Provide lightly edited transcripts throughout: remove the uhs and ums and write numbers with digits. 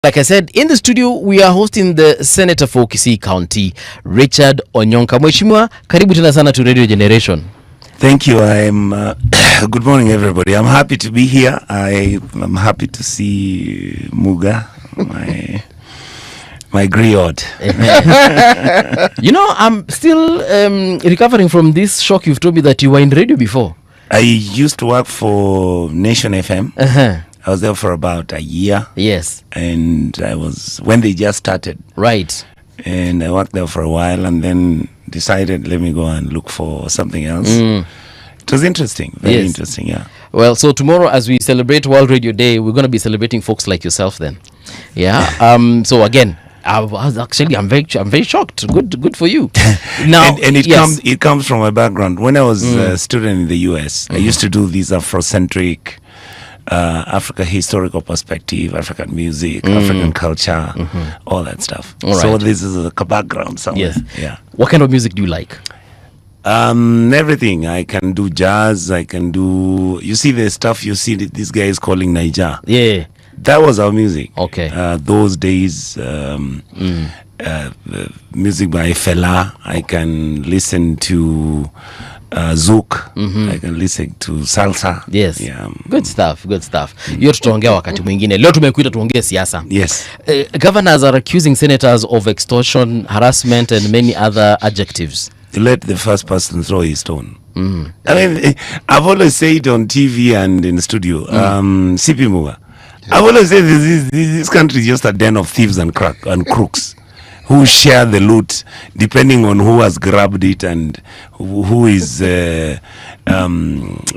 Like I said, in the studio, we are hosting the Senator for Kisii County, Richard Onyonka. Mheshimiwa, karibu tena sana to Radio Generation. Thank you. Good morning, everybody. I'm happy to be here. I'm happy to see Muga, my griot. You know, I'm still recovering from this shock. You've told me that you were in radio before. I used to work for Nation FM. I was there for about a year. Yes. And I was, when they just started. Right. And I worked there for a while and then decided, let me go and look for something else. It was interesting. Very interesting, yeah. Well, so tomorrow as we celebrate World Radio Day, we're going to be celebrating folks like yourself then. Yeah. So again, I'm very shocked. Good for you. Now, and it comes from my background. When I was a student in the US, I used to do these Afrocentric Africa historical perspective, African music, African culture, all that stuff. All right. So this is a background somewhere. Yes. Yeah. What kind of music do you like? Everything. I can do jazz. I can do. You see the stuff you see that this guy is calling Niger. Yeah. That was our music. Okay. Those days, music by Fela. I can listen to Zouk. I can listen to salsa. Yes. Yeah. Good stuff. Hiyo tutaongea wakati mwingine. Leo tumekuita tuongee siasa. Yes. Governors are accusing senators of extortion, harassment and many other adjectives. Let the first person throw his stone. I mean, I've always said on TV and in the studio, CP Muga, I've always said this country is just a den of thieves and crooks who share the loot depending on who has grabbed it and who is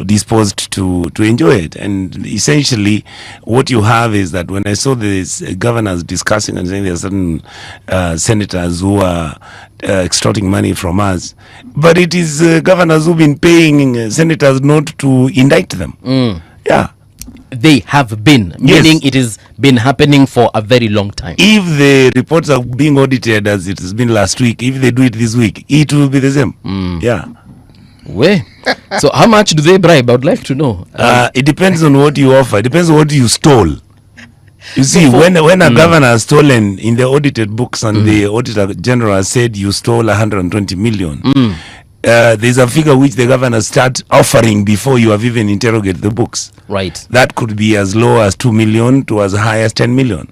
disposed to enjoy it. And essentially what you have is that when I saw these governors discussing and saying there are certain senators who are extorting money from us, but it is governors who've been paying senators not to indict them. Yeah. They have been, meaning it has been happening for a very long time. If the reports are being audited as it has been last week, if they do it this week, it will be the same. Yeah. So how much do they bribe? I would like to know. It depends on what you offer. It depends on what you stole. You see, when a governor has stolen in the audited books and the auditor general said you stole 120 million, there's a figure which the governor starts offering before you have even interrogated the books. Right. That could be as low as 2 million to as high as 10 million.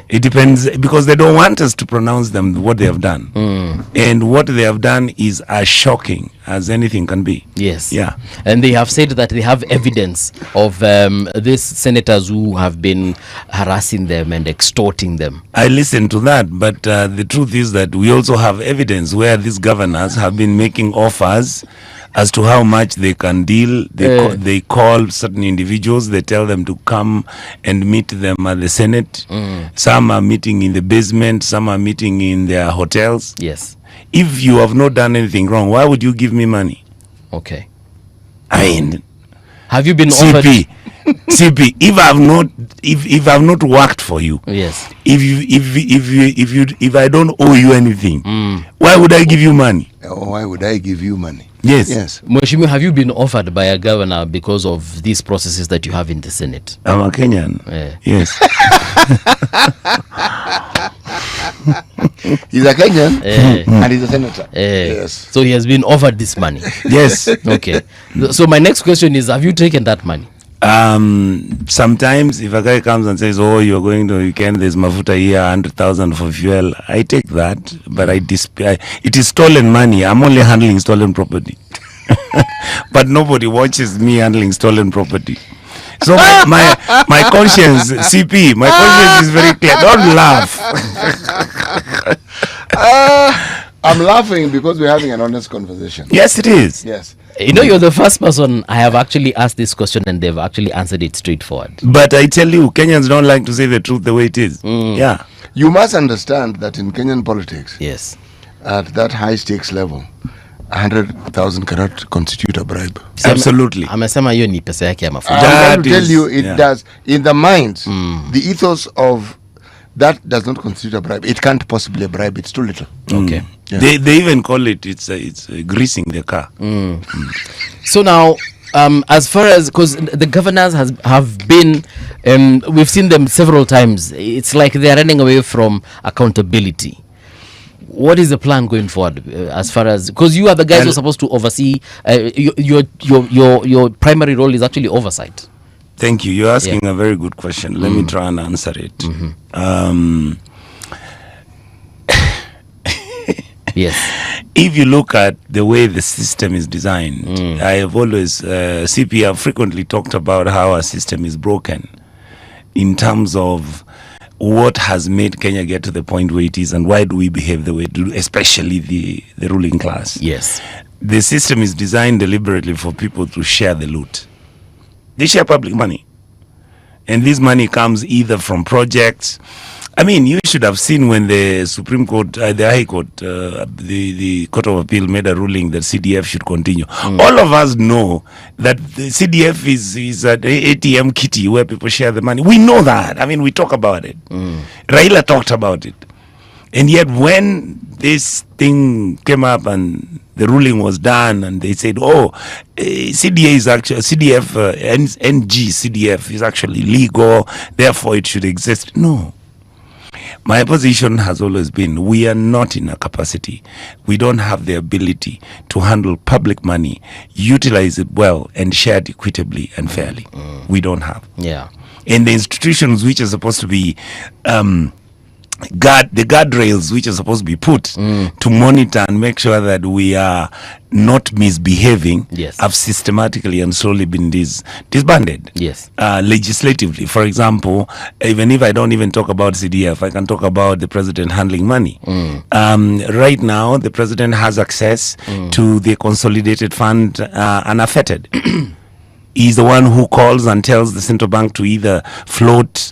It depends, because they don't want us to pronounce them what they have done. And what they have done is as shocking as anything can be. Yes. Yeah. And they have said that they have evidence of these senators who have been harassing them and extorting them. I listened to that, but the truth is that we also have evidence where these governors have been making offers as to how much they can deal. They call certain individuals, they tell them to come and meet them at the Senate. Some are meeting in the basement, some are meeting in their hotels. Yes. If you have not done anything wrong, why would you give me money? Okay. I mean, have you been offered? CP, if I've not worked for you, yes. If I don't owe you anything, why would I give you money? Why would I give you money? Yes. Mheshimiwa, have you been offered by a governor because of these processes that you have in the Senate? I'm a Kenyan. Yes. He's a Kenyan and he's a senator. Yes. So he has been offered this money. Yes. Okay. So my next question is, have you taken that money? Sometimes if a guy comes and says, oh, you're going to weekend, there's mafuta here, 100,000 for fuel, I take that, but it is stolen money. I'm only handling stolen property. But nobody watches me handling stolen property. So my conscience, CP, my conscience is very clear. Don't laugh. I'm laughing because we're having an honest conversation. Yes, it is. Yes. You know, you're the first person I have actually asked this question and they've actually answered it straightforward. But I tell you, Kenyans don't like to say the truth the way it is. Yeah. You must understand that in Kenyan politics, yes, at that high stakes level, 100,000 cannot constitute a bribe. Absolutely. Amesema hiyo ni pesa yake ya mafuta. I'm going to tell you, it does. In the minds, the ethos of that does not constitute a bribe. It can't possibly a bribe. It's too little. Okay. Yeah. They even call it, it's greasing the car. So now, as far as, because the governors have been, we've seen them several times. It's like they're running away from accountability. What is the plan going forward, as far as, because you are the guys who are supposed to oversee, your primary role is actually oversight. Thank you. You're asking a very good question. Let me try and answer it. Yes. If you look at the way the system is designed, I have always, CP have frequently talked about how our system is broken in terms of what has made Kenya get to the point where it is, and why do we behave the way we do, especially the ruling class. Yes. The system is designed deliberately for people to share the loot. They share public money. And this money comes either from projects. I mean, you should have seen when the Supreme Court, the High Court, the Court of Appeal made a ruling that CDF should continue. All of us know that the CDF is an ATM kitty where people share the money. We know that. I mean, we talk about it. Raila talked about it. And yet when this thing came up and the ruling was done and they said, CDA is actually, CDF, NG CDF is actually legal, therefore it should exist. No. My position has always been, we are not in a capacity. We don't have the ability to handle public money, utilize it well, and share it equitably and fairly. We don't have. Yeah. And the institutions which are supposed to be the guardrails which are supposed to be put to monitor and make sure that we are not misbehaving, have systematically and slowly been disbanded. Yes. Legislatively, for example, even if I don't even talk about CDF, I can talk about the president handling money. Right now, the president has access to the consolidated fund unaffected. He's the one who calls and tells the central bank to either float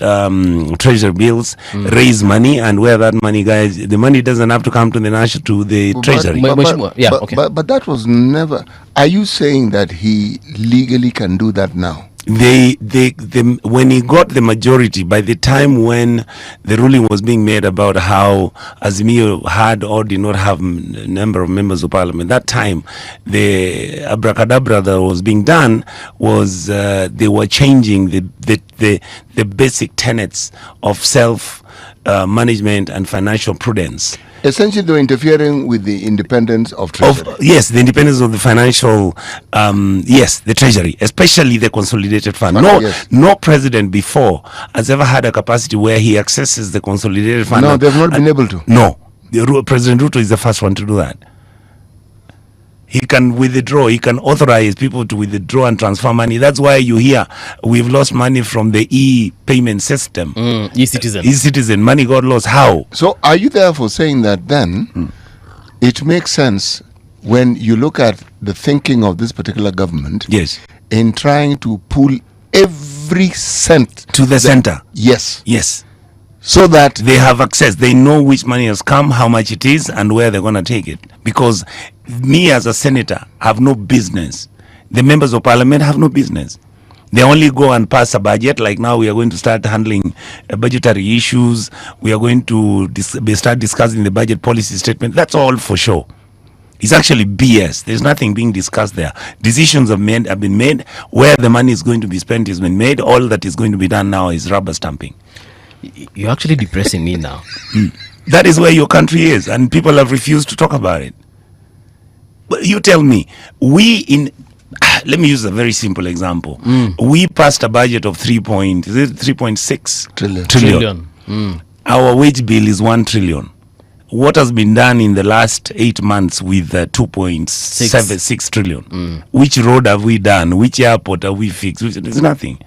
treasury bills, raise money, and where that money, guys, the money doesn't have to come to the treasury. But that was never. Are you saying that he legally can do that now? When he got the majority, by the time when the ruling was being made about how Azimio had or did not have a number of members of parliament, that time the abracadabra that was being done was they were changing the basic tenets of self management and financial prudence. Essentially, they were interfering with the independence of treasury. Yes, the independence of the financial, the treasury, especially the consolidated fund. No president before has ever had a capacity where he accesses the consolidated fund. No, they've not been able to. No, President Ruto is the first one to do that. He can withdraw, he can authorize people to withdraw and transfer money. That's why you hear we've lost money from the e-payment system. E-citizen. E-citizen, money got lost. How? So are you therefore saying that then it makes sense when you look at the thinking of this particular government in trying to pull every cent to the center? Yes. Yes. So that they have access, they know which money has come, how much it is, and where they're going to take it. Because me as a senator have no business. The members of parliament have no business. They only go and pass a budget. Like now we are going to start handling budgetary issues. We are going to start discussing the budget policy statement. That's all for sure. It's actually BS. There's nothing being discussed there. Decisions have been made. Where the money is going to be spent has been made. All that is going to be done now is rubber stamping. You're actually depressing me now. That is where your country is, and people have refused to talk about it. But you tell me, let me use a very simple example. We passed a budget of 3.6 trillion. Our wage bill is 1 trillion. What has been done in the last 8 months with 2.76 trillion? Which road have we done? Which airport have we fixed? There's nothing.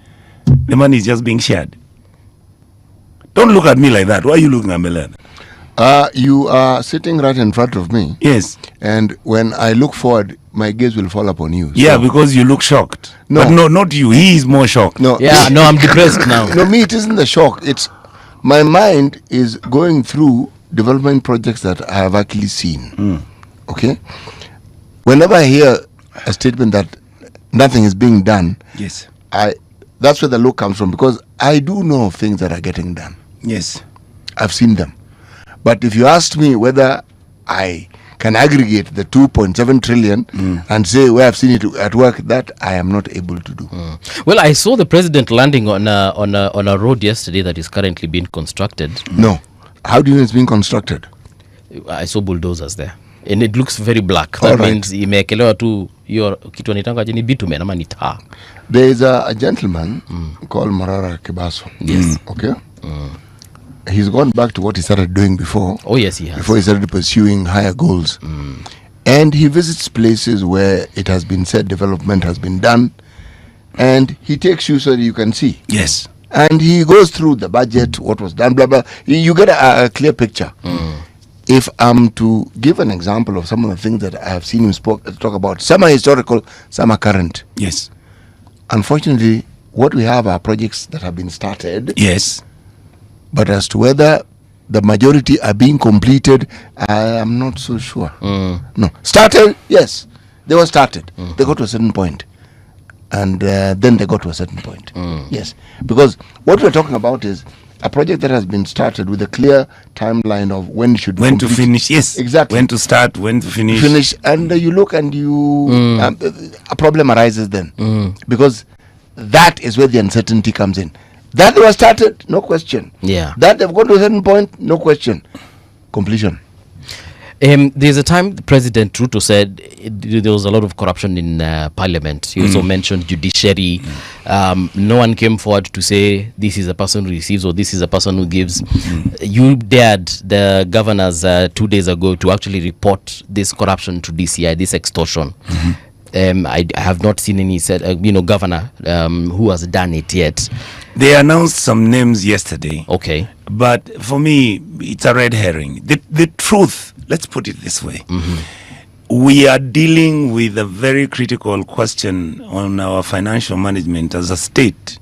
The money is just being shared. Don't look at me like that. Why are you looking at me like that? You are sitting right in front of me. Yes. And when I look forward, my gaze will fall upon you. Yeah, because you look shocked. No. But no, not you. He is more shocked. No. Yeah, no, I'm depressed now. No, me, it isn't the shock. It's my mind is going through development projects that I have actually seen. Okay? Whenever I hear a statement that nothing is being done, yes, that's where the look comes from, because I do know of things that are getting done. Yes. I've seen them. But if you asked me whether I can aggregate the 2.7 trillion and say, well, I've seen it at work, that I am not able to do. Well, I saw the president landing on a road yesterday that is currently being constructed. No. How do you know it's being constructed? I saw bulldozers there. And it looks very black. All That right. means imewekelewa tu hiyo kitu wanaitanga ni bitumen ama ni taa. There is a gentleman called Marara Kibaso. Yes. Okay? He's gone back to what he started doing before. Oh yes, he has. Before he started pursuing higher goals. And he visits places where it has been said development has been done. And he takes you so that you can see. Yes. And he goes through the budget, what was done, blah, blah. You get a clear picture. If I'm to give an example of some of the things that I have seen him talk about, some are historical, some are current. Yes. Unfortunately, what we have are projects that have been started, Yes. but as to whether the majority are being completed, I am not so sure. No. Started, yes. They were started. They got to a certain point. And then they got to a certain point. Yes. Because what we're talking about is a project that has been started with a clear timeline of when should When to complete. finish, yes. Exactly. When to start, when to finish. And you look and you a problem arises then, because that is where the uncertainty comes in. That they were started, no question. Yeah. That they've got to a certain point, no question. Completion. There's a time President Ruto said there was a lot of corruption in Parliament. He also mentioned judiciary. No one came forward to say this is a person who receives or this is a person who gives. You dared the governors 2 days ago to actually report this corruption to DCI, this extortion. I have not seen any governor who has done it yet. They announced some names yesterday. Okay. But for me, it's a red herring. The truth, let's put it this way. We are dealing with a very critical question on our financial management as a state.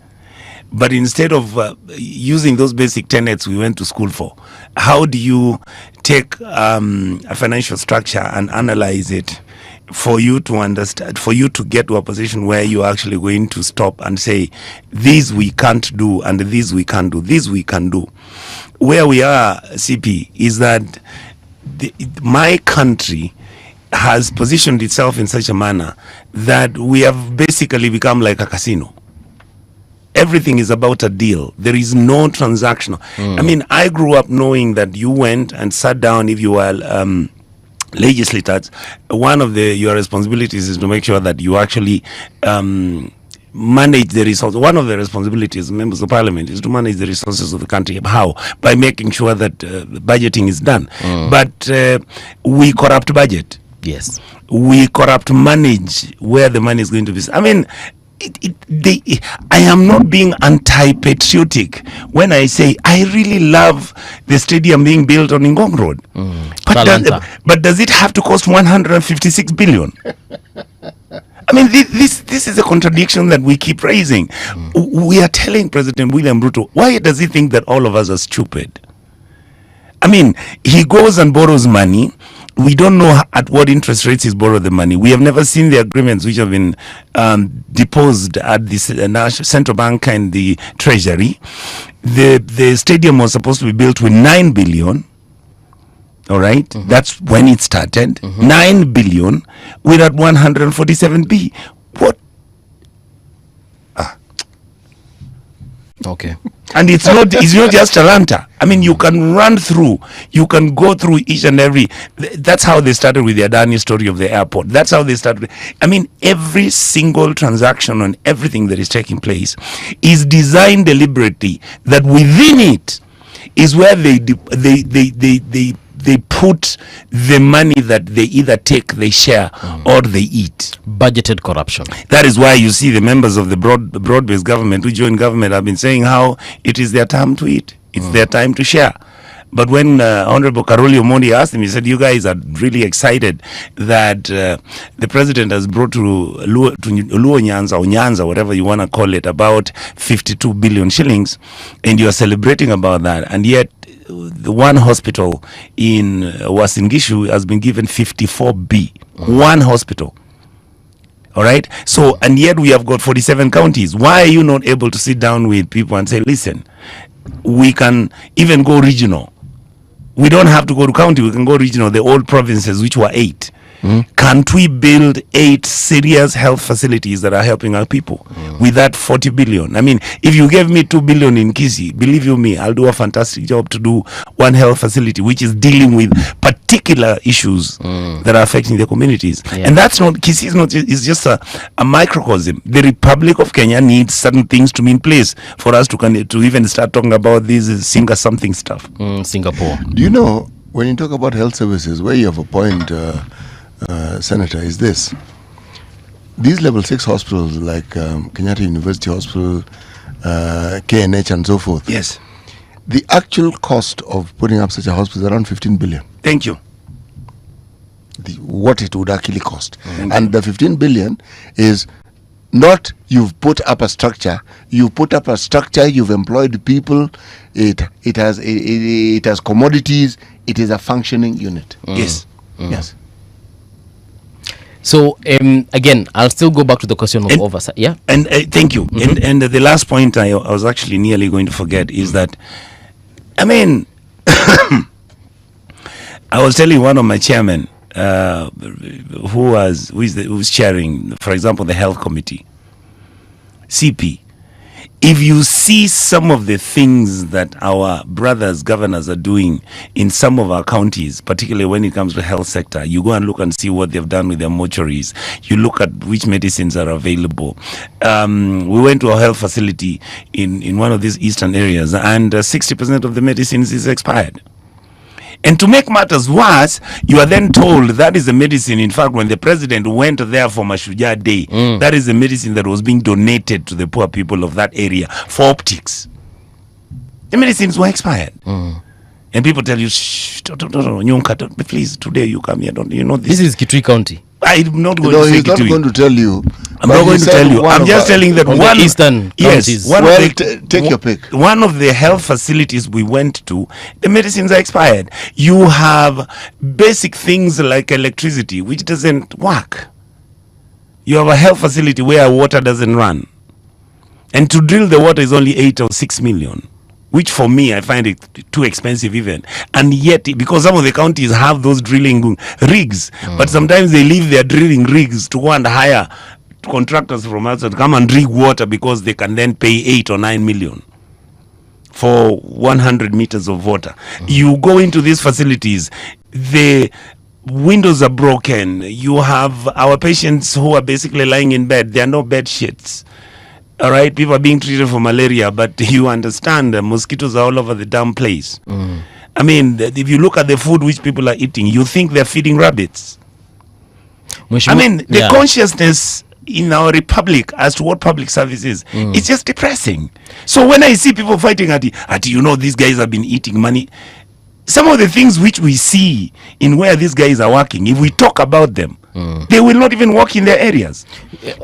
But instead of using those basic tenets we went to school for, how do you take a financial structure and analyze it for you to understand, for you to get to a position where you're actually going to stop and say, these we can't do and these we can do, these we can do. Where we are, CP, is that my country has positioned itself in such a manner that we have basically become like a casino. Everything is about a deal. There is no transactional. I mean, I grew up knowing that you went and sat down, if you were legislators, one of your responsibilities is to make sure that you actually manage the resources. One of the responsibilities of members of parliament is to manage the resources of the country. How? By making sure that budgeting is done. But we corrupt budget. Yes. We corrupt manage where the money is going to be. I mean, I am not being anti-patriotic when I say I really love the stadium being built on Ngong Road. But does it have to cost 156 billion? I mean, this is a contradiction that we keep raising. We are telling President William Ruto, why does he think that all of us are stupid? I mean, he goes and borrows money. We don't know at what interest rates he's borrowed the money. We have never seen the agreements which have been deposed at the central bank and the treasury. The stadium was supposed to be built with 9 billion. All right, that's when it started. 9 billion. We're at 147 B. What? Okay. And it's not just Talanta. I mean, you can run through, you can go through each and every. That's how they started with the Adani story of the airport. That's how they started. I mean, every single transaction on everything that is taking place is designed deliberately, that within it is where they put the money that they either take, they share, or they eat. Budgeted corruption. That is why you see the members of the broad-based government who joined government have been saying how it is their time to eat. It's their time to share. But when Honorable Karoli Omondi asked him, he said, you guys are really excited that the president has brought to Luo Nyanza, or Nyanza, whatever you want to call it, about 52 billion shillings, and you are celebrating about that. And yet, the one hospital in Uasin Gishu has been given 54B. One hospital. All right? So, and yet we have got 47 counties. Why are you not able to sit down with people and say, listen, we can even go regional. We don't have to go to county. We can go regional. The old provinces, which were 8. Can't we build 8 serious health facilities that are helping our people with that 40 billion? I mean, if you gave me 2 billion in Kisii, believe you me, I'll do a fantastic job to do one health facility which is dealing with particular issues that are affecting the communities. And that's not, Kisii is not, it's just a microcosm. The Republic of Kenya needs certain things to be in place for us to even start talking about this singer something stuff. Singapore. Do you know, when you talk about health services, where you have a point, Senator, is this. These level 6 hospitals like Kenyatta University Hospital, KNH and so forth. Yes. The actual cost of putting up such a hospital is around 15 billion. Thank you. What it would actually cost. And the 15 billion is not you've put up a structure. You put up a structure, you've employed people, it has commodities, it is a functioning unit. Yes. Yes. So again, I'll still go back to the question of oversight. Yeah. And thank you. And the last point I was actually nearly going to forget is that, I mean, I was telling one of my chairmen who's chairing, for example, the health committee, CP. If you see some of the things that our brothers governors are doing in some of our counties, particularly when it comes to health sector, you go and look and see what they've done with their mortuaries. You look at which medicines are available. We went to a health facility in one of these eastern areas, and 60% of the medicines is expired. And to make matters worse, you are then told that is the medicine. In fact, when the president went there for Mashujaa Day, that is the medicine that was being donated to the poor people of that area for optics. The medicines were expired. And people tell you, shh, don't, Onyonka, please, today you come here, don't you know this? This is Kitui County. I'm not going No, to say he's not Kitui. going to tell you. I'm not going to tell you. I'm just telling that From one the eastern counties. one Well, of the, take your pick. One of the health facilities we went to, the medicines are expired. You have basic things like electricity, which doesn't work. You have a health facility where water doesn't run, and to drill the water is only 8 or 6 million. Which for me, I find it too expensive even. And yet, because some of the counties have those drilling rigs, but sometimes they leave their drilling rigs to go and hire contractors from outside to come and rig water because they can then pay 8 or 9 million for 100 meters of water. You go into these facilities, the windows are broken. You have our patients who are basically lying in bed. There are no bed sheets. All right, people are being treated for malaria, but you understand mosquitoes are all over the damn place. I mean, if you look at the food which people are eating, you think they're feeding rabbits. I mean, the consciousness in our republic as to what public service is, it's just depressing. So when I see people fighting at you know, these guys have been eating money, some of the things which we see in where these guys are working, if we talk about them, they will not even work in their areas.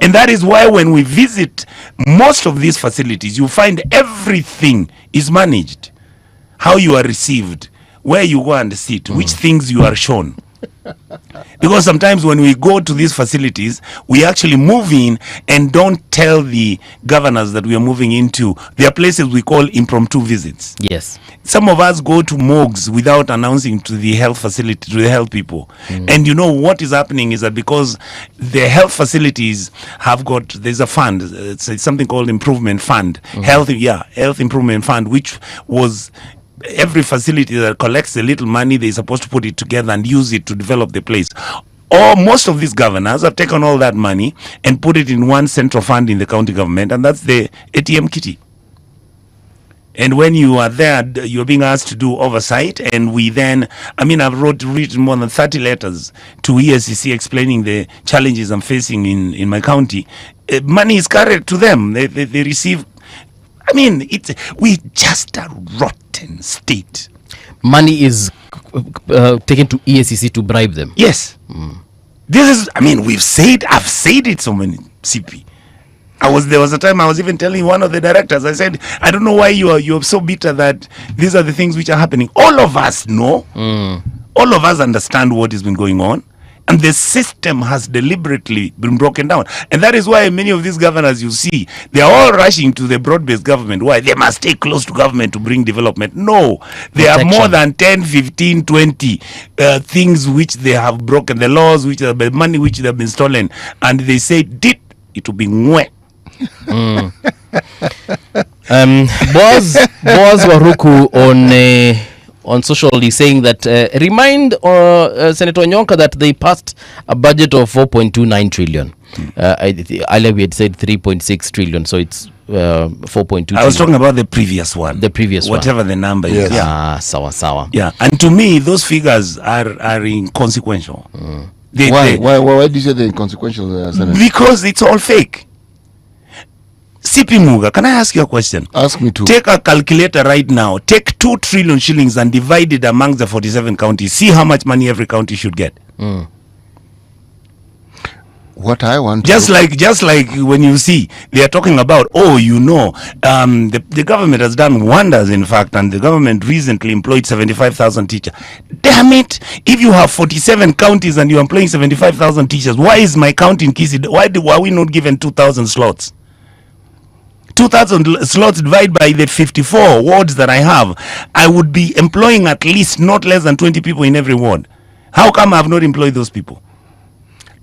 And that is why when we visit most of these facilities, you find everything is managed. How you are received, where you go and sit, which things you are shown. Because sometimes when we go to these facilities, we actually move in and don't tell the governors that we are moving into. There are places we call impromptu visits. Yes. Some of us go to morgues without announcing to the health facility, to the health people. And you know what is happening is that because the health facilities have got, there's a fund, it's something called improvement fund, health improvement fund, which was every facility that collects a little money, they're supposed to put it together and use it to develop the place. Or most of these governors have taken all that money and put it in one central fund in the county government, and that's the ATM kitty. And when you are there, you're being asked to do oversight, and we then, I mean, I've written more than 30 letters to ESCC explaining the challenges I'm facing in my county. Money is carried to them. They receive. I mean, we just a rotten state. Money is taken to ESCC to bribe them. Yes. This is, I mean, I've said it so many, CP. There was a time I was even telling one of the directors, I said, I don't know why you're so bitter that these are the things which are happening. All of us know, all of us understand what has been going on, And the system has deliberately been broken down. And that is why many of these governors you see, they are all rushing to the broad-based government. Why? They must stay close to government to bring development. No. There are more than 10, 15, 20 things which they have broken. The laws, which have been money, which have been stolen. And they say, it will be mwah. Boaz Waruku on social is saying that remind Senator Onyonka that they passed a budget of 4.29 trillion. Earlier we had said 3.6 trillion, so it's 4.2. I was talking about the previous one. The previous whatever one. The number Yes. is. Yeah. Sawa. Yeah. And to me, those figures are inconsequential. Why do you say they're inconsequential, Senator? Because it's all fake. CP Muga, can I ask you a question? Ask me too. Take a calculator right now. Take 2 trillion shillings and divide it amongst the 47 counties. See how much money every county should get. What I want Just like when you see they are talking about, the government has done wonders, in fact, and the government recently employed 75,000 teachers. Damn it! If you have 47 counties and you're employing 75,000 teachers, why is my county in Kisii? Why are we not given 2,000 slots? 2,000 slots divided by the 54 wards that I have, I would be employing at least not less than 20 people in every ward. How come I have not employed those people?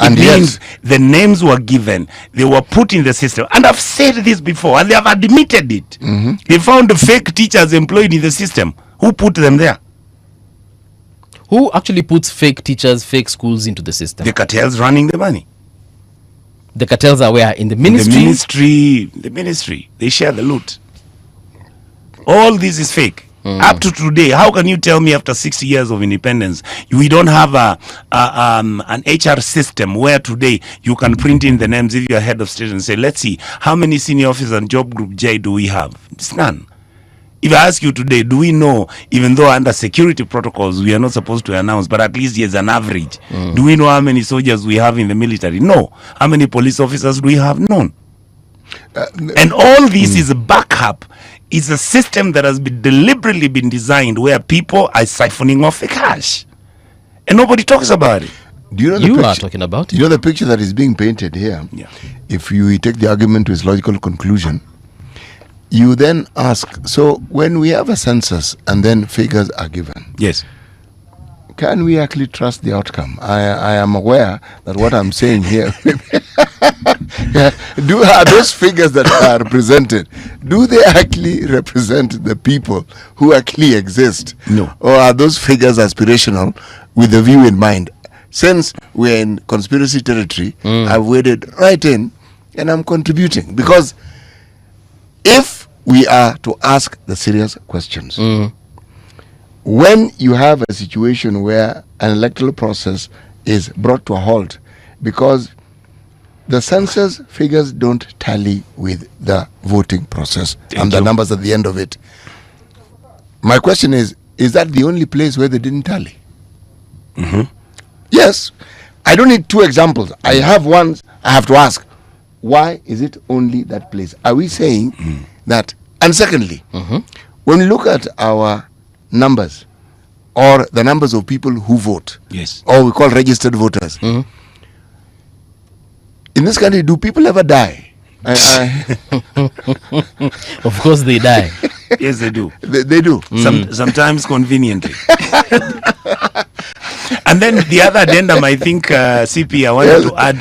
And it yes, means the names were given, they were put in the system. And I've said this before, and they have admitted it. They found the fake teachers employed in the system. Who put them there? Who actually puts fake teachers, fake schools into the system? The cartels running the money. The cartels are where? In the ministry? The ministry. They share the loot. All this is fake. Up to today, how can you tell me after 60 years of independence, we don't have an HR system where today you can print in the names if you're head of state and say, let's see, how many senior officers and job group J do we have? It's none. If I ask you today, do we know, even though under security protocols we are not supposed to announce, but at least there's an average, do we know how many soldiers we have in the military? No. How many police officers do we have? None. And all this is a backup. It's a system that has been deliberately been designed where people are siphoning off the cash. And nobody talks about it. do you know the You picture? are talking about it. You know the picture that is being painted here? Yeah. If you take the argument to its logical conclusion, you then ask, so when we have a census and then figures are given, Yes. can we actually trust the outcome? I am aware that what I'm saying here, are those figures that are presented, do they actually represent the people who actually exist? No. Or are those figures aspirational with the view in mind? Since we're in conspiracy territory, I've waded right in and I'm contributing. Because if we are to ask the serious questions, when you have a situation where an electoral process is brought to a halt because the census figures don't tally with the voting process and the numbers at the end of it, my question is that the only place where they didn't tally? Yes. I don't need two examples. I have one. I have to ask, why is it only that place? Are we saying that? And secondly, when we look at our numbers or the numbers of people who vote, Yes. or we call registered voters, in this country, do people ever die? Of course they die. Yes, they do. They do. Sometimes conveniently. And then the other addendum, I think, CP, I wanted to add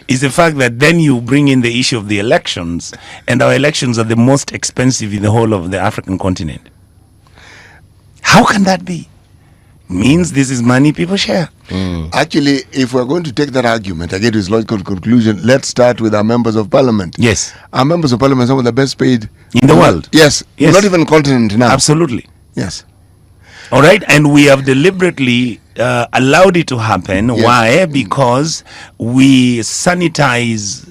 is the fact that then you bring in the issue of the elections, and our elections are the most expensive in the whole of the African continent. How can that be? Means this is money people share. Actually, if we're going to take that argument, I get to its logical conclusion, let's start with our members of parliament. Yes. Our members of parliament are some of the best paid In the world. Yes. Yes. Not even continent now. Absolutely. Yes. All right, and we have deliberately allowed it to happen. Yes. Why? Because we sanitize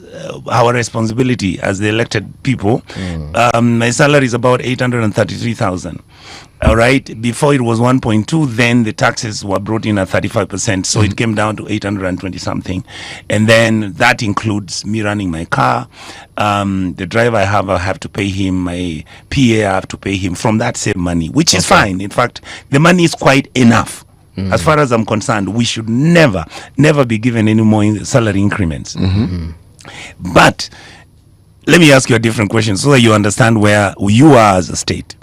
our responsibility as the elected people. My salary is about 833,000. All right, before it was 1.2, then the taxes were brought in at 35%, so it came down to 820 something, and then that includes me running my car, the driver I have to pay him, my PA I have to pay him from that same money, which is fine. In fact, the money is quite enough As far as I'm concerned, we should never be given any more salary increments. But let me ask you a different question so that you understand where you are as a state.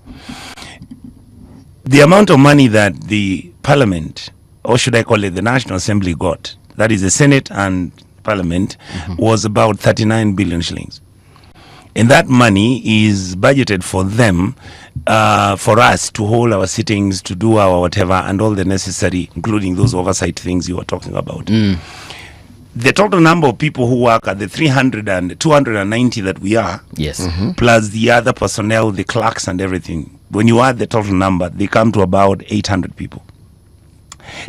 The amount of money that the parliament, or should I call it the National Assembly, got, that is the Senate and Parliament, was about 39 billion shillings. And that money is budgeted for them, for us to hold our sittings, to do our whatever, and all the necessary, including those oversight things you were talking about. The total number of people who work at the 300 and 290 that we are, Yes. plus the other personnel, the clerks and everything, when you add the total number, they come to about 800 people.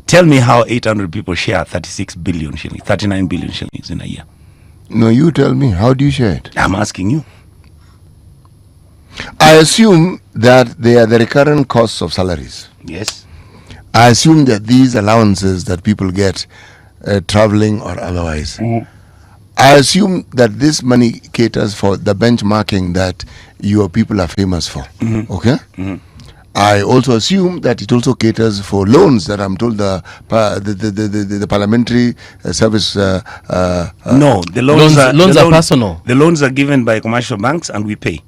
Tell me how 800 people share 36 billion shillings, 39 billion shillings in a year. No, you tell me. How do you share it? I'm asking you. I assume that they are the recurrent costs of salaries. Yes. I assume that these allowances that people get, traveling or otherwise, I assume that this money caters for the benchmarking that your people are famous for. Okay? I also assume that it also caters for loans that I'm told the parliamentary service. No, the Loans loans are personal. The loans are given by commercial banks and we pay.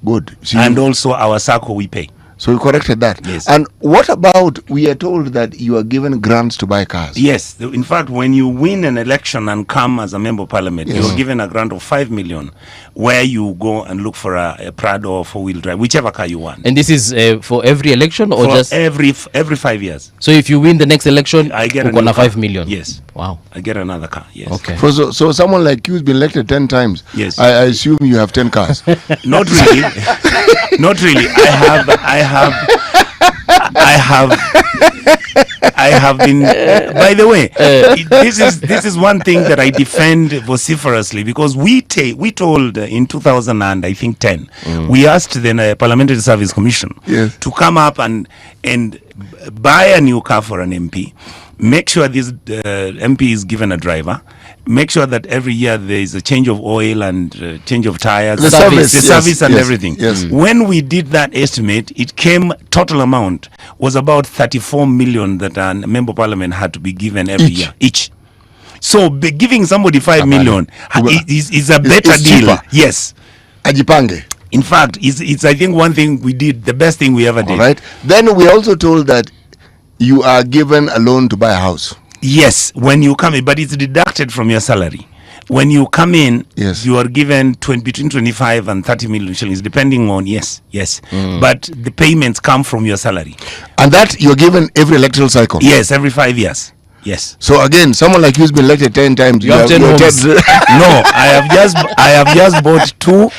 Good. See, And also our SACCO we pay. so you corrected that. Yes. And what about, we are told that you are given grants to buy cars? Yes. In fact, when you win an election and come as a member of parliament, Yes. you're given a grant of 5 million where you go and look for a Prado or four-wheel drive, whichever car you want. And this is for every election or For just every 5 years. so if you win the next election, I get uko na another 5 car. million. Yes. Wow. I get another car. Yes. Okay. So someone like you who's been elected 10 times, Yes. I assume you have 10 cars. Not really. Not really. I have been. By the way, this is one thing that I defend vociferously because we told in 2010 we asked the Parliamentary Service Commission Yes. to come up and buy a new car for an MP. Make sure this MP is given a driver. Make sure that every year there is a change of oil and change of tires, The service, the yes, service and yes, everything. yes. When we did that estimate, it came total amount was about 34 million that a member of parliament had to be given every Each. year each. So giving somebody 5 million is a better it's deal. cheaper. Yes. Ajipange. In fact, it's I think one thing we did, the best thing we ever did. All right. Then we also told that you are given a loan to buy a house. Yes, when you come in, but it's deducted from your salary. When you come in, Yes. you are given between 25 and 30 million shillings, depending on, yes. But the payments come from your salary. And that you're given every electoral cycle. Yes, every 5 years. Yes. So again, someone like you's been elected 10 times. You have 10 homes. No, I have just bought 2. No,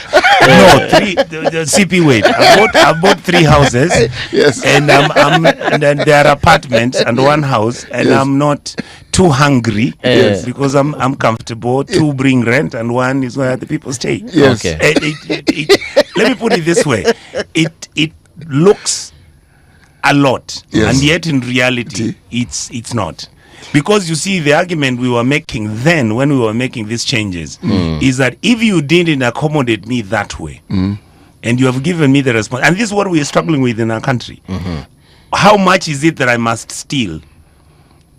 3. The CP wait. I bought 3 houses. Yes. And and then there are apartments and one house, and Yes. I'm not too hungry Yes. because I'm comfortable. 2 bring rent, and 1 is where the people stay. Yes. Okay. Let me put it this way: it looks a lot, Yes. and yet in reality, it's not. Because you see, the argument we were making then when we were making these changes is that if you didn't accommodate me that way, and you have given me the response, and this is what we are struggling with in our country, how much is it that I must steal,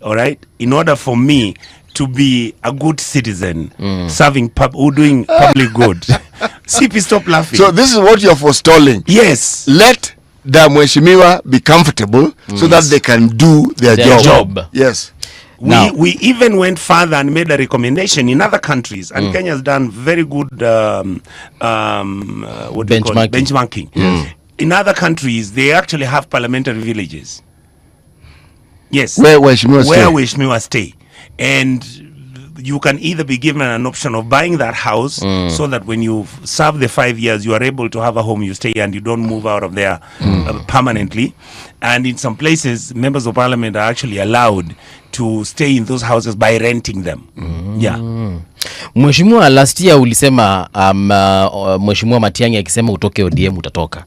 all right, in order for me to be a good citizen, serving or doing public good? CP, stop laughing. So this is what you're forestalling. Yes. Let the Mheshimiwa be comfortable so that they can do their job. Yes. Now- We even went further and made a recommendation in other countries, and Kenya has done very good what do you call it? Benchmarking. In other countries, they actually have parliamentary villages. Yes, Where Mheshimiwa stay. where Mheshimiwa stay, and you can either be given an option of buying that house so that when you serve the 5 years, you are able to have a home you stay and you don't move out of there permanently. And in some places, members of parliament are actually allowed to stay in those houses by renting them. Yeah. Mheshimiwa, last year ulisema Mheshimiwa Matiang'i akisema utoke ODM utatoka.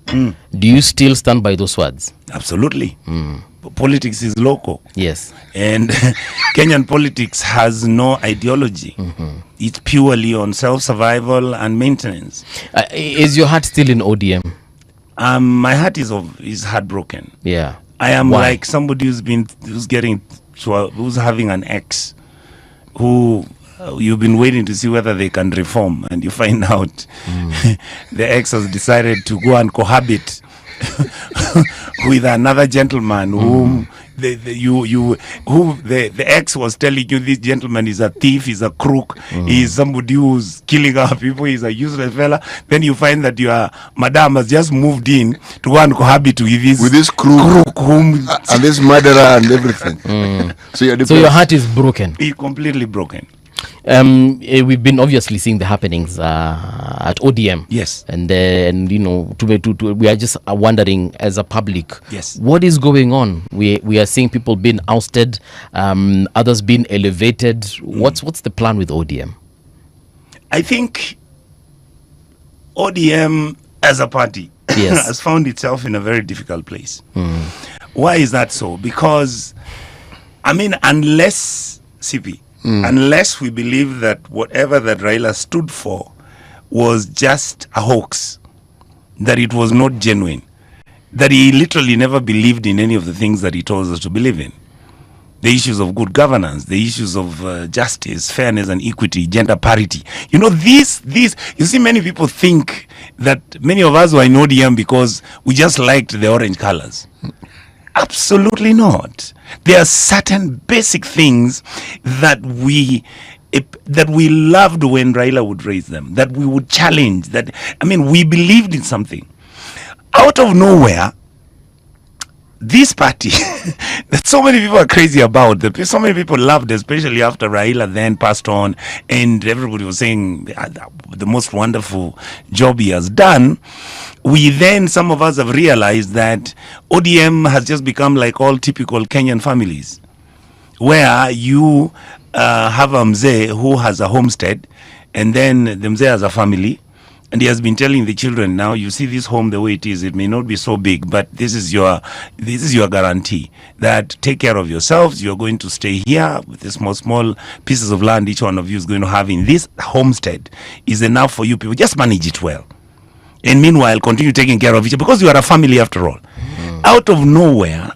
Do you still stand by those words? Absolutely. Politics is local. Yes. And Kenyan politics has no ideology. It's purely on self-survival and maintenance. Is your heart still in ODM? My heart is heartbroken. Yeah. I am Why? like somebody who's having an ex who you've been waiting to see whether they can reform, and you find out the ex has decided to go and cohabit with another gentleman whom the ex was telling you this gentleman is a thief, is a crook, is somebody who's killing our people, he's a useless fella. Then you find that your madam has just moved in to go and cohabit with this crook whom and this murderer and everything. So you're So your heart is broken. he's completely broken. We've been obviously seeing the happenings at ODM. Yes. And then, we are just wondering as a public, Yes. what is going on? We are seeing people being ousted, others being elevated. What's the plan with ODM? I think ODM as a party Yes. has found itself in a very difficult place. Why is that so? Because, unless unless we believe that whatever that Raila stood for was just a hoax, that it was not genuine, that he literally never believed in any of the things that he told us to believe in. The issues of good governance, the issues of justice, fairness and equity, gender parity. These, you see, many people think that many of us were in ODM because we just liked the orange colors. Absolutely not. There are certain basic things that we loved when Raila would raise them, that we would challenge, we believed in something. Out of nowhere, this party that so many people are crazy about, that so many people loved, especially after Raila then passed on and everybody was saying the most wonderful job he has done, some of us have realized that ODM has just become like all typical Kenyan families, where you have a mzee who has a homestead, and then the mzee has a family, and he has been telling the children, now you see this home the way it is, it may not be so big, but this is your guarantee that take care of yourselves, you're going to stay here with the small pieces of land each one of you is going to have in this homestead is enough for you people, just manage it well. And meanwhile, continue taking care of each other because you are a family after all. Out of nowhere,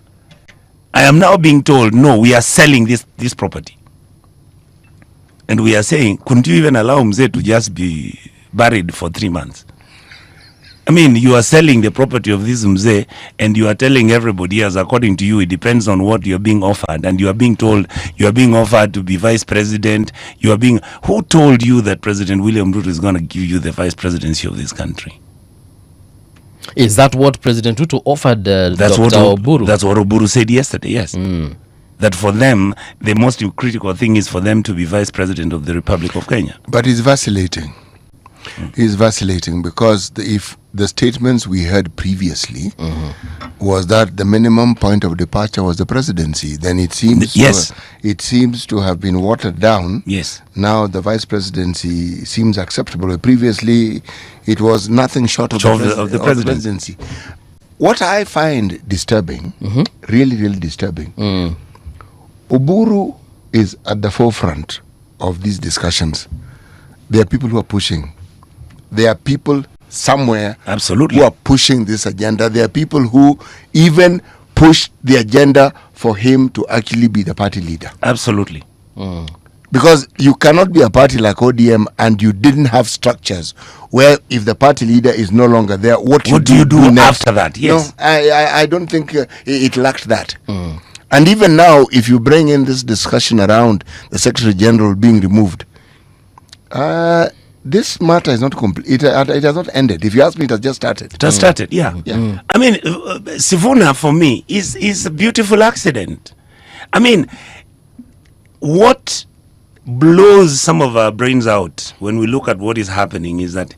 I am now being told, no, we are selling this property. And we are saying, couldn't you even allow Mzee to just be buried for 3 months? You are selling the property of this Mzee and you are telling everybody, as according to you, it depends on what you're being offered. And you are being told you are being offered to be vice president. Who told you that President William Ruto is going to give you the vice presidency of this country? Is that what President Ruto offered Dr. Oburu? That's what Oburu said yesterday, yes. That for them, the most critical thing is for them to be vice president of the Republic of Kenya. But he's vacillating. He's vacillating because if the statements we heard previously was that the minimum point of departure was the presidency, then it seems to have been watered down. Yes. Now the vice presidency seems acceptable. Previously, it was nothing short of the presidency. What I find disturbing, really, really disturbing, Oburu is at the forefront of these discussions. There are people who are pushing. There are people somewhere absolutely who are pushing this agenda. There are people who even push the agenda for him to actually be the party leader. Absolutely. Because you cannot be a party like ODM and you didn't have structures where if the party leader is no longer there, what do you do next? After that? Yes. No, I don't think it lacked that. And even now, if you bring in this discussion around the Secretary General being removed, this matter is not complete. It has not ended. If you ask me, it has just started. It has started, yeah. Sifuna for me is a beautiful accident. What blows some of our brains out when we look at what is happening is that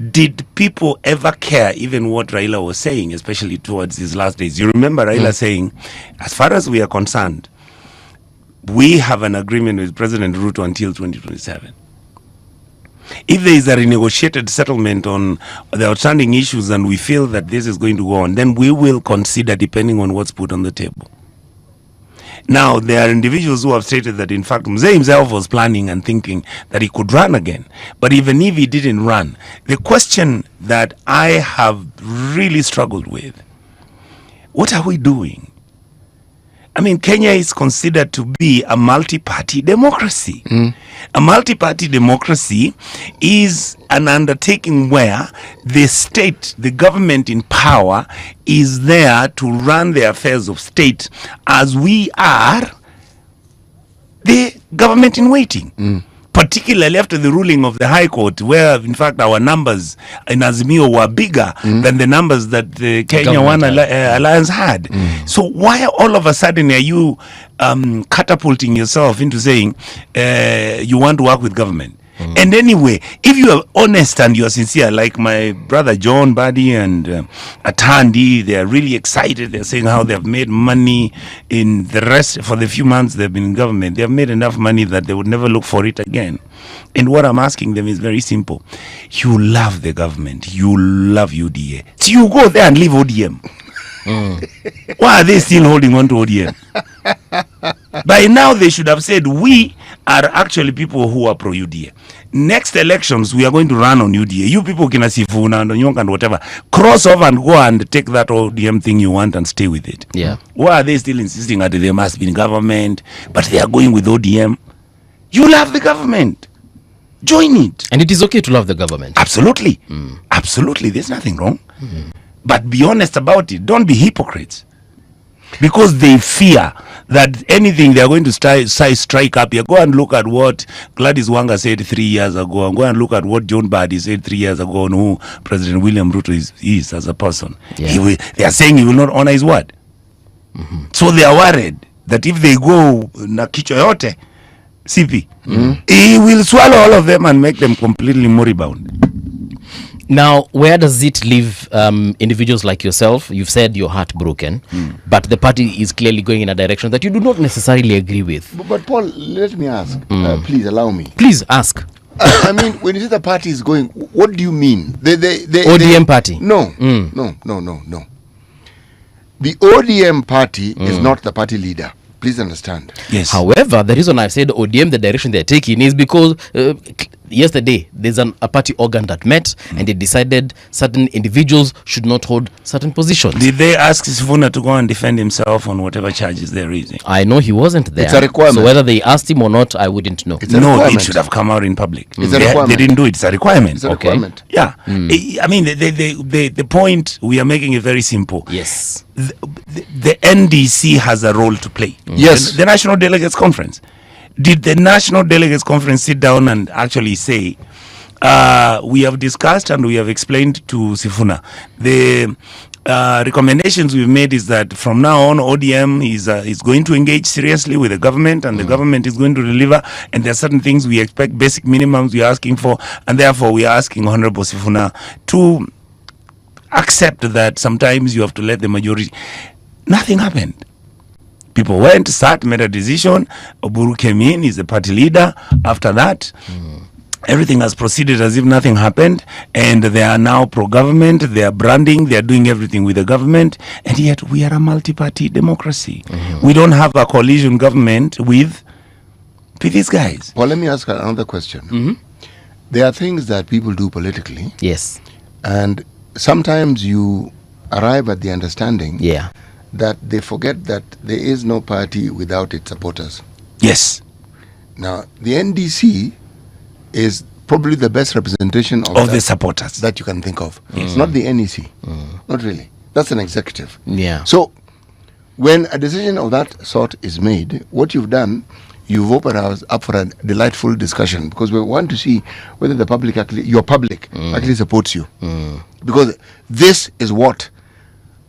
did people ever care even what Raila was saying, especially towards his last days? You remember Raila saying, as far as we are concerned, we have an agreement with President Ruto until 2027. If there is a renegotiated settlement on the outstanding issues and we feel that this is going to go on, then we will consider depending on what's put on the table. Now, there are individuals who have stated that, in fact, Mzee himself was planning and thinking that he could run again. But even if he didn't run, the question that I have really struggled with, what are we doing I mean, Kenya is considered to be a multi-party democracy. A multi-party democracy is an undertaking where the state, the government in power, is there to run the affairs of state, as we are the government in waiting. Particularly after the ruling of the High Court, where in fact our numbers in Azimio were bigger than the numbers that the Kenya One Alliance had. So why all of a sudden are you catapulting yourself into saying you want to work with government? And anyway, if you are honest and you are sincere, like my brother John Buddy and Atandi, they are really excited. They're saying how they have made money in the rest for the few months they've been in government. They have made enough money that they would never look for it again. And what I'm asking them is very simple. You love the government. You love UDA. So you go there and leave ODM. Why are they still holding on to ODM? By now they should have said, we are actually people who are pro-UDA. Next elections, we are going to run on UDA. You people can Sifuna and Onyonka and whatever, cross over and go and take that ODM thing you want and stay with it. Yeah. Why are they still insisting that they must be in government, but they are going with ODM? You love the government. Join it. And it is okay to love the government. Absolutely. Absolutely. There's nothing wrong. But be honest about it. Don't be hypocrites. Because they fear that anything they are going to strike up here. Go and look at what Gladys Wanga said 3 years ago, and go and look at what John Buddy said 3 years ago on who President William Ruto is as a person. Yeah. They are saying he will not honor his word. So they are worried that if they go na kichwa yote CP, he will swallow all of them and make them completely moribund. Now, where does it leave individuals like yourself? You've said you're heartbroken, but the party is clearly going in a direction that you do not necessarily agree with. But Paul, let me ask. Please allow me. Please ask. I mean, when you say the party is going, what do you mean? ODM party? No, no. The ODM party is not the party leader. Please understand. Yes. However, the reason I've said ODM, the direction they're taking, is because yesterday there's a party organ that met and they decided certain individuals should not hold certain positions. Did they ask Sifuna to go and defend himself on whatever charges they're raising? I know he wasn't there. It's a requirement. So whether they asked him or not, I wouldn't know. It's a No, requirement. it should have come out in public. It's a They requirement. didn't do it. It's a requirement. It's a Okay. requirement. Yeah. I mean, the point we are making is very simple. Yes. The NDC has a role to play. Yes. The National Delegates Conference. Did the National Delegates Conference sit down and actually say, we have discussed and we have explained to Sifuna the recommendations we've made is that from now on ODM is going to engage seriously with the government, and the government is going to deliver, and there are certain things we expect, basic minimums we are asking for, and therefore we are asking Honorable Sifuna to accept that sometimes you have to let the majority. Nothing happened. People went, sat, made a decision. Oburu came in, he's the party leader. After that, everything has proceeded as if nothing happened, and they are now pro-government, they are branding, they are doing everything with the government, and yet we are a multi-party democracy. We don't have a coalition government with these guys. Well, let me ask another question. There are things that people do politically, Yes. and sometimes you arrive at the understanding Yeah. that they forget that there is no party without its supporters. Yes. Now, the NDC is probably the best representation of The supporters. that you can think of. It's not the NEC. Not really. That's an executive. Yeah. So, when a decision of that sort is made, what you've done, you've opened us up for a delightful discussion, because we want to see whether the public actually, your public actually supports you. Because this is what,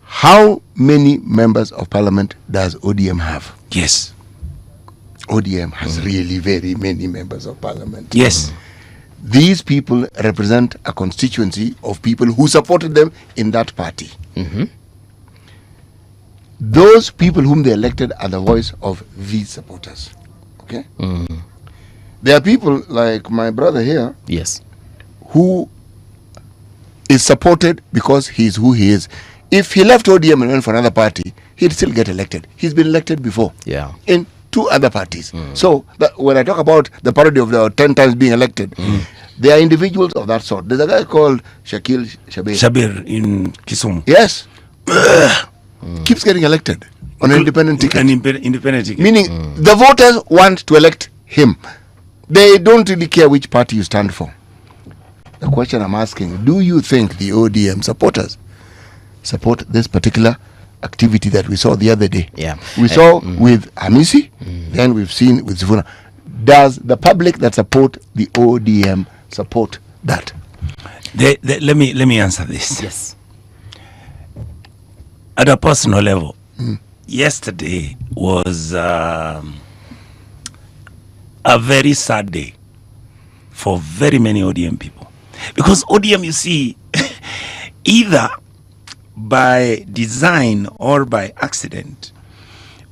how many members of parliament does ODM have? Yes. ODM has really very many members of parliament. Yes. These people represent a constituency of people who supported them in that party. Those people whom they elected are the voice of these supporters. Okay? There are people like my brother here Yes. who is supported because he is who he is. If he left ODM and went for another party, he'd still get elected. He's been elected before. Yeah. In 2 other parties. So when I talk about the parody of the 10 times being elected, there are individuals of that sort. There's a guy called Shakil Shabir. Shabir in Kisumu. Yes. Keeps getting elected. on an independent ticket. Independent ticket. Meaning the voters want to elect him. They don't really care which party you stand for. The question I'm asking, do you think the ODM supporters support this particular activity that we saw the other day? Yeah. We saw with Amisi, then we've seen with Sifuna. Does the public that support the ODM support that? Let me answer this. Yes. At a personal level, yesterday was a very sad day for very many ODM people. Because ODM, you see, either by design or by accident,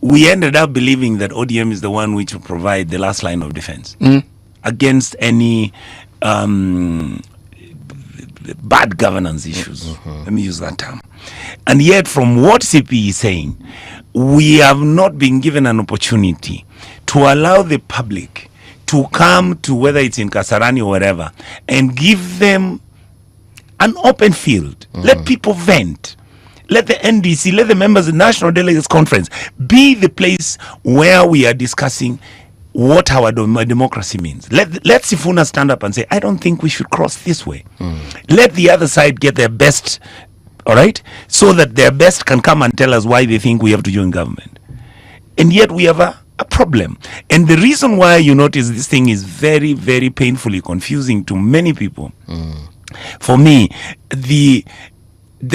we ended up believing that ODM is the one which will provide the last line of defense against any bad governance issues. Let me use that term. And yet, from what CP is saying, we have not been given an opportunity to allow the public to come to, whether it's in Kasarani or wherever, and give them an open field. Let people vent. Let the NDC, let the members of the National Delegates Conference be the place where we are discussing what our democracy means. Let Sifuna stand up and say, I don't think we should cross this way. Let the other side get their best, all right? So that their best can come and tell us why they think we have to join government. And yet we have a problem. And the reason why you notice this thing is very, very painfully confusing to many people. For me, the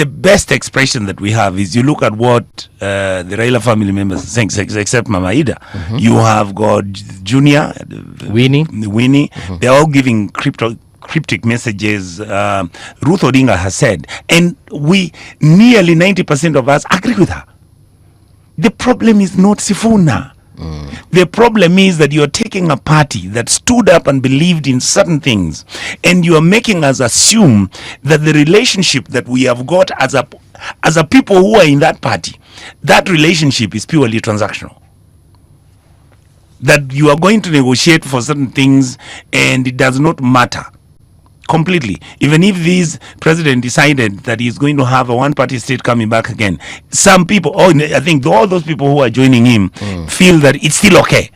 best expression that we have is you look at what the Raila family members are saying, except Mama Ida. You have got Junior, Winnie. They're all giving cryptic messages. Ruth Odinga has said, and we nearly 90% of us agree with her. The problem is not Sifuna. The problem is that you're taking a party that stood up and believed in certain things, and you are making us assume that the relationship that we have got as a people who are in that party, that relationship is purely transactional. That you are going to negotiate for certain things, and it does not matter completely. Even if this president decided that he's going to have a one-party state coming back again, some people, I think all those people who are joining him feel that it's still okay.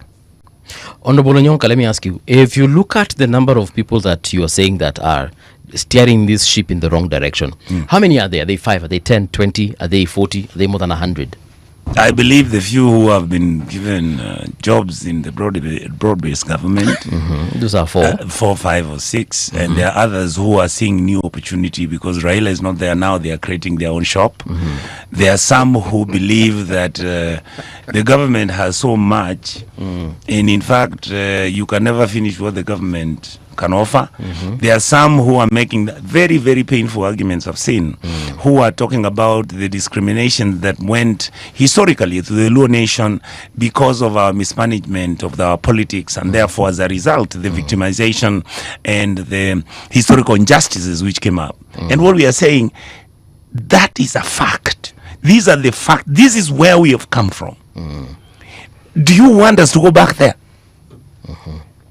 Honorable Onyonka, let me ask you, if you look at the number of people that you are saying that are steering this ship in the wrong direction, how many are there? Are they 5? Are they 10, 20? Are they 40? Are they more than 100? I believe the few who have been given jobs in the broad-based government, those are 4. 4, 5, or 6, and there are others who are seeing new opportunity because Raila is not there now. They are creating their own shop. There are some who believe that the government has so much, and in fact, you can never finish what the government can offer. There are some who are making very, very painful arguments I've seen, who are talking about the discrimination that went historically to the Luo nation because of our mismanagement of our politics, and therefore as a result the victimization and the historical injustices which came up. And what we are saying, that is a fact. These are the facts. This is where we have come from. Do you want us to go back there?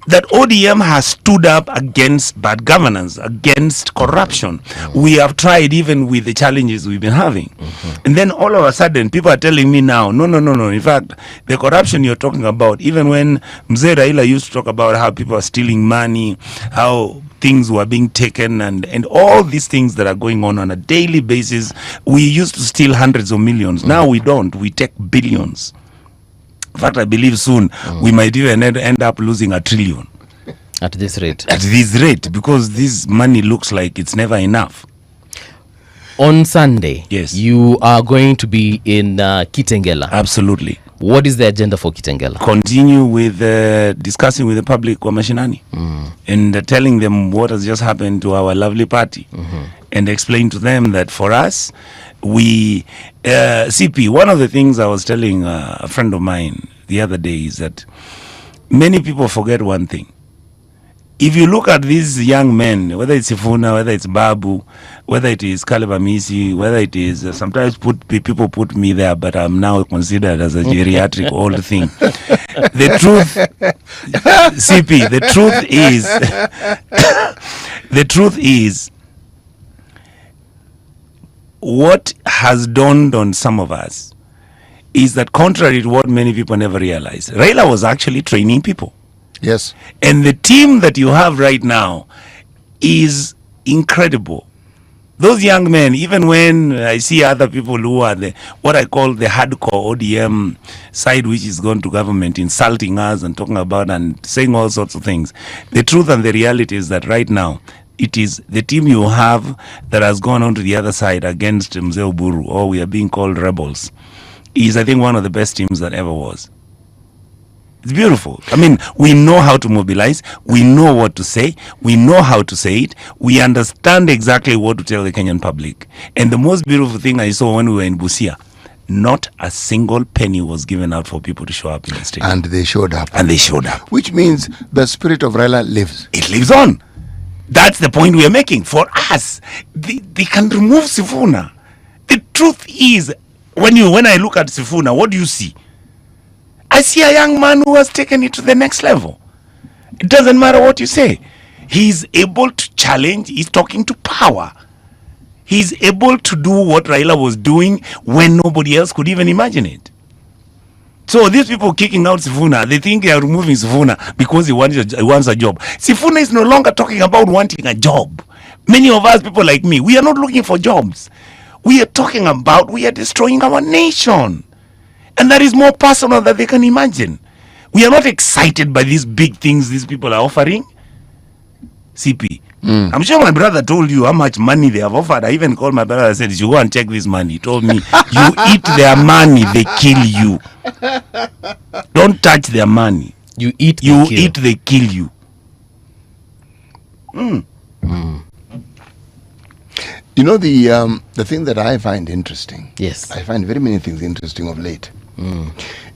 That ODM has stood up against bad governance, against corruption. We have tried even with the challenges we've been having. And then all of a sudden, people are telling me now, no. In fact, the corruption you're talking about, even when Mzee Raila used to talk about how people are stealing money, how things were being taken, and all these things that are going on a daily basis, we used to steal hundreds of millions. Now we don't. We take billions. In fact, I believe soon we might even end up losing $1 trillion. At this rate? At this rate, because this money looks like it's never enough. On Sunday, yes, you are going to be in Kitengela. Absolutely. What is the agenda for Kitengela? Continue with discussing with the public wa mashinani and telling them what has just happened to our lovely party and explain to them that for us, we CP, one of the things I was telling a friend of mine the other day is that many people forget one thing. If you look at these young men, whether it's Sifuna, whether it's Babu, whether it is Caleb Amisi, whether it is sometimes people put me there, but I'm now considered as a geriatric old thing. The truth, CP, the truth is, what has dawned on some of us is that contrary to what many people never realize, Raila was actually training people. Yes. And the team that you have right now is incredible. Those young men, even when I see other people who are what I call the hardcore ODM side, which is gone to government, insulting us and talking about and saying all sorts of things, the truth and the reality is that right now, it is the team you have that has gone on to the other side against Mzee Uburu, or we are being called rebels, is, I think, one of the best teams that ever was. It's beautiful. I mean, we know how to mobilize. We know what to say. We know how to say it. We understand exactly what to tell the Kenyan public. And the most beautiful thing I saw when we were in Busia, not a single penny was given out for people to show up in the street. And they showed up. And they showed up. Which means the spirit of Raila lives. It lives on. That's the point we are making. For us, they can remove Sifuna. The truth is, when I look at Sifuna, what do you see? I see a young man who has taken it to the next level. It doesn't matter what you say. He's able to challenge. He's talking to power. He's able to do what Raila was doing when nobody else could even imagine it. So these people kicking out Sifuna, they think they are removing Sifuna because he wants a job. Sifuna is no longer talking about wanting a job. Many of us, people like me, we are not looking for jobs. We are talking about we are destroying our nation. And that is more personal than they can imagine. We are not excited by these big things these people are offering. CP. I'm sure my brother told you how much money they have offered. I even called my brother and said, you go and check this money. He told me, you eat their money, they kill you. Don't touch their money. You eat, they kill you. You know, the thing that I find interesting, yes, I find very many things interesting of late,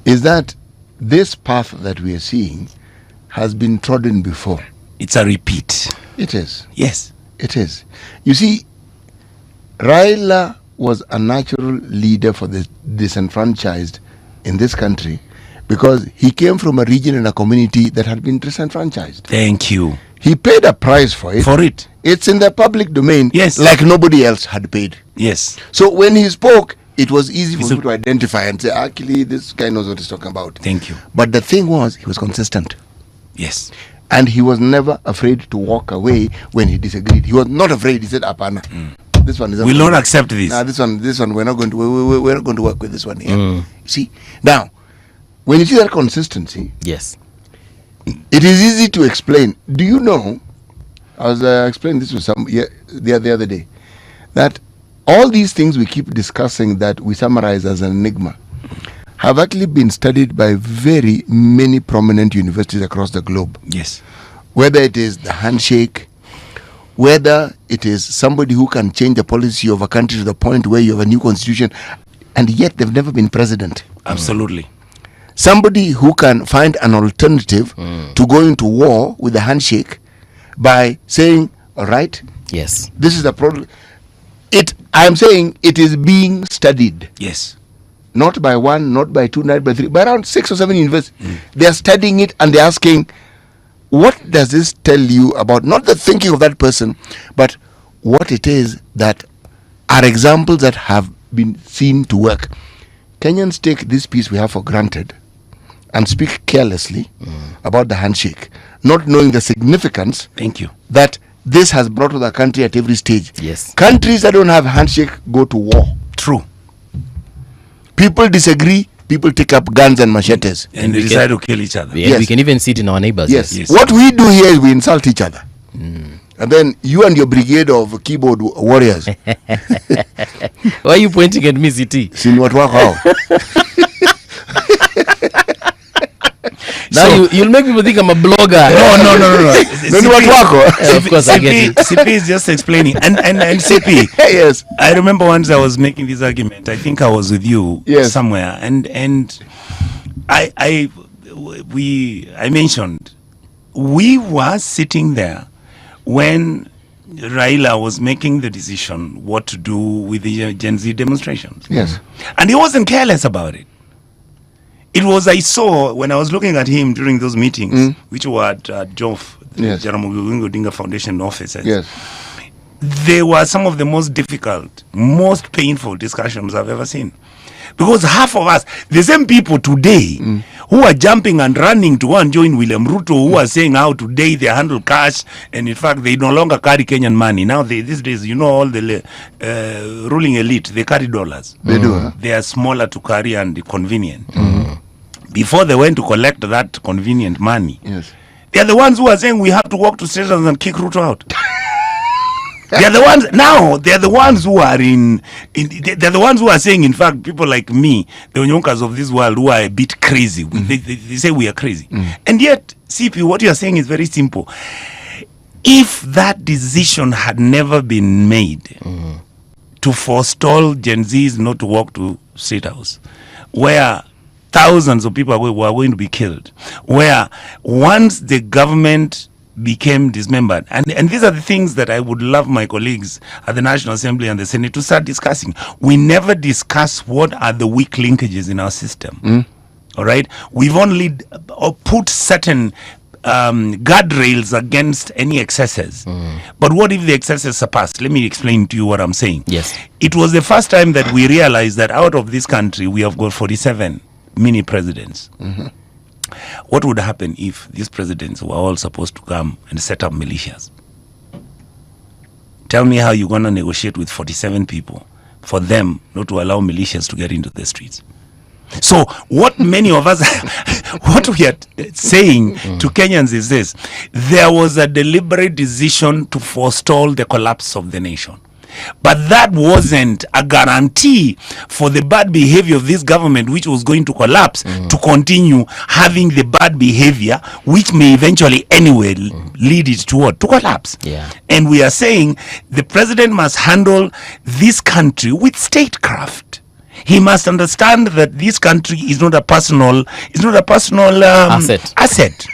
is that this path that we are seeing has been trodden before. It's a repeat. It is. Yes. It is. You see, Raila was a natural leader for the disenfranchised in this country because he came from a region and a community that had been disenfranchised. Thank you. He paid a price for it. For it. It's in the public domain. Yes. Like nobody else had paid. Yes. So when he spoke, it was easy for people to identify and say, actually, this guy knows what he's talking about. Thank you. But the thing was, he was consistent. Yes. And he was never afraid to walk away when he disagreed. He was not afraid. He said, Apana. This one is. We'll not accept this. Nah, this one, we're not going to. We're not going to work with this one here. You see, now, when you see that consistency, yes, it is easy to explain. Do you know? I was explaining this with the other day, that all these things we keep discussing that we summarize as an enigma have actually been studied by very many prominent universities across the globe. Yes. Whether it is the handshake, whether it is somebody who can change the policy of a country to the point where you have a new constitution, and yet they've never been president. Absolutely. Somebody who can find an alternative to going to war with the handshake by saying, all right, yes, this is the problem. I'm saying it is being studied. Yes. Not by one, not by two, not by three, by around 6 or 7 universities. They are studying it and they're asking, what does this tell you about not the thinking of that person, but what it is that are examples that have been seen to work. Kenyans take this piece we have for granted and speak carelessly about the handshake, not knowing the significance. Thank you. That this has brought to the country at every stage. Yes. Countries that don't have handshake go to war. True. People disagree, people take up guns and machetes. And they decide to kill each other. Yeah, Yes. we can even see it in our neighbors. Yes. Yes. What we do here is we insult each other. And then you and your brigade of keyboard warriors. Why are you pointing at me, CT? Sini watu wako hao. Now you'll make people think I'm a blogger. No. Nani watu wako? Of course, I get it. CP is just explaining. And CP, Yes. I remember once I was making this argument. I think I was with you somewhere. And I mentioned we were sitting there when Raila was making the decision what to do with the Gen Z demonstrations. Yes. And he wasn't careless about it. It was, I saw when I was looking at him during those meetings, which were at JOF, the Yes. Raila Odinga Foundation offices. Yes. They were some of the most difficult, most painful discussions I've ever seen. Because half of us, the same people today who are jumping and running to go and join William Ruto, who are saying how today they handle cash, and in fact they no longer carry Kenyan money. Now these days, all the ruling elite, they carry dollars. They do, huh? They are smaller to carry and convenient. Before they went to collect that convenient money, Yes. they are the ones who are saying we have to walk to stations and kick Ruto out. They are the ones now. They are the ones who are they're the ones who are saying, in fact, people like me, the Onyonkas of this world, who are a bit crazy. They say we are crazy, and yet, CP, what you are saying is very simple. If that decision had never been made to forestall Gen Zs not to walk to State House, where thousands of people were going to be killed, where once the government became dismembered, and these are the things that I would love my colleagues at the National Assembly and the Senate to start discussing. We never discuss what are the weak linkages in our system. All right, we've only put certain guardrails against any excesses. But what if the excesses surpass? Let me explain to you what I'm saying. Yes. It was the first time that we realized that out of this country we have got 47 mini presidents. What would happen if these presidents were all supposed to come and set up militias? Tell me how you're going to negotiate with 47 people for them not to allow militias to get into the streets. So what many of us, what we are saying to Kenyans is this: there was a deliberate decision to forestall the collapse of the nation. But that wasn't a guarantee for the bad behavior of this government, which was going to collapse, to continue having the bad behavior, which may eventually anyway lead it to what? To collapse. Yeah. And we are saying the president must handle this country with statecraft. He must understand that this country is not a personal, asset.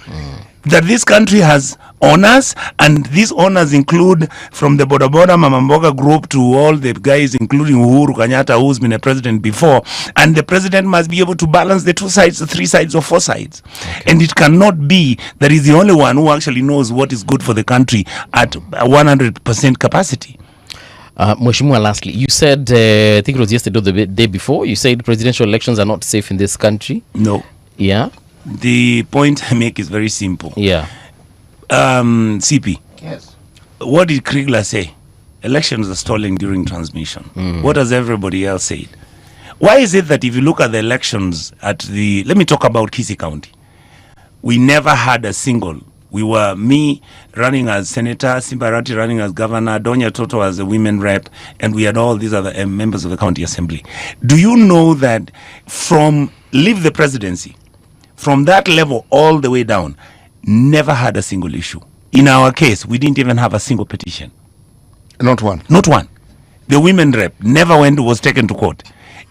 That this country has owners, and these owners include from the Boda Boda Mamamboga group to all the guys, including Uhuru Kenyatta, who's been a president before. And the president must be able to balance the two sides, the three sides, or four sides. Okay. And it cannot be that he's the only one who actually knows what is good for the country at 100% capacity. Mheshimiwa, lastly, you said, I think it was yesterday or the day before, you said presidential elections are not safe in this country. No. Yeah. The point I make is very simple. Yeah. CP. Yes. What did Kriegler say? Elections are stolen during transmission. What has everybody else said? Why is it that if you look at the elections let me talk about Kisii County. We never had a single. We were me running as senator, Simbarati running as governor, Donya Toto as a women rep, and we had all these other members of the county assembly. Do you know that leave the presidency, from that level all the way down, never had a single issue? In our case, we didn't even have a single petition. Not one. Not one. The women rep never was taken to court,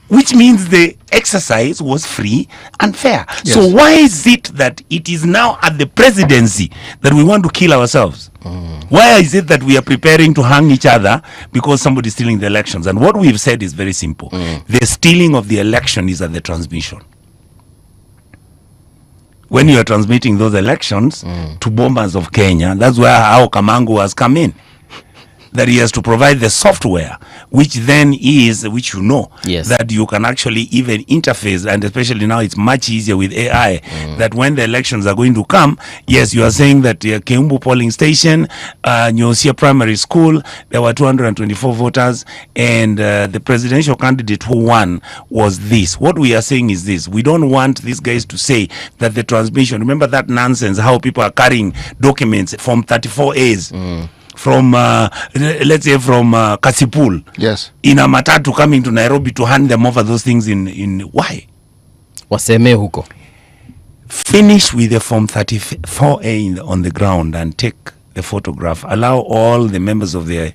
which means the exercise was free and fair. Yes. So why is it that it is now at the presidency that we want to kill ourselves? Why is it that we are preparing to hang each other because somebody is stealing the elections? And what we've said is very simple. The stealing of the election is at the transmission. When you are transmitting those elections to bombers of Kenya, that's where how Kamangu has come in. That he has to provide the software, which then is, which yes, that you can actually even interface, and especially now it's much easier with AI, that when the elections are going to come, yes, you are saying that Keumbu polling station, Nyosia primary school, there were 224 voters, and the presidential candidate who won was this. What we are saying is this: we don't want these guys to say that the transmission, remember that nonsense, how people are carrying documents from 34As, from let's say from Kasipul, yes, in a matatu coming to Nairobi to hand them over those things in why? Waseme huko. Finish with the form 34A on the ground and take the photograph. Allow all the members of the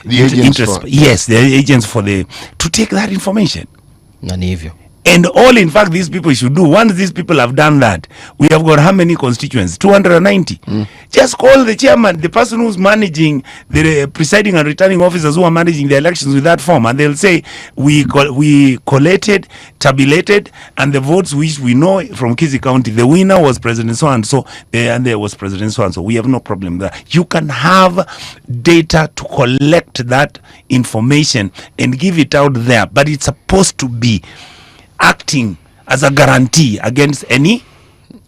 agents the agents to take that information. Na ni hivyo. And all, in fact, these people should do, once these people have done that, we have got how many constituents? 290. Just call the chairman, the person who's managing, the presiding and returning officers who are managing the elections with that form, and they'll say, we collated, tabulated, and the votes which we know from Kisii County, the winner was President so-and-so, and there was President so-and-so. We have no problem there. You can have data to collect that information and give it out there, but it's supposed to be acting as a guarantee against any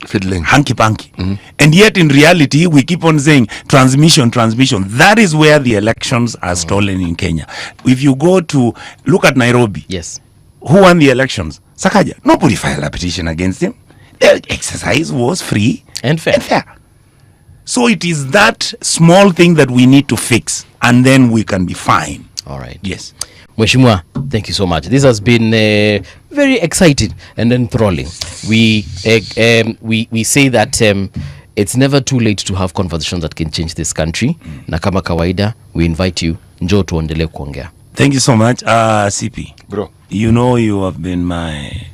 Fiddling. hanky-panky. And yet in reality we keep on saying transmission. That is where the elections are stolen in Kenya. If you go to look at Nairobi, Yes. who won the elections? Sakaja. Nobody filed a petition against him. The exercise was free And fair. So it is that small thing that we need to fix, and then we can be fine. All right. Yes. Mheshimiwa, thank you so much. This has been very exciting and enthralling. We say that it's never too late to have conversations that can change this country. Na kama kawaida, we invite you, njoo tuendelee kuongea. Thank you so much, CP. Bro. You know you have been my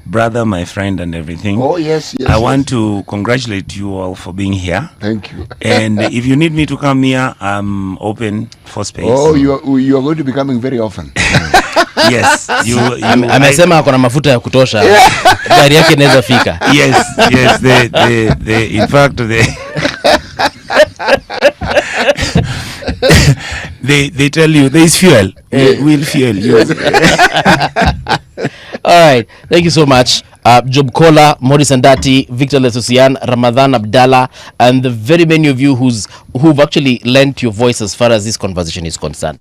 brother, my friend, and everything. Oh, yes. I want to congratulate you all for being here. Thank you. And if you need me to come here, I'm open for space. Oh, you are going to be coming very often. Yes. Amesema ako na mafuta ya kutosha. Gari yake inaweza fika. Yes. In fact, they tell you there is fuel. We'll fuel you. All right. Thank you so much. Job Kola, Maurice Andati, Victor Lesusian, Ramadan Abdallah, and the very many of you who've actually lent your voice as far as this conversation is concerned.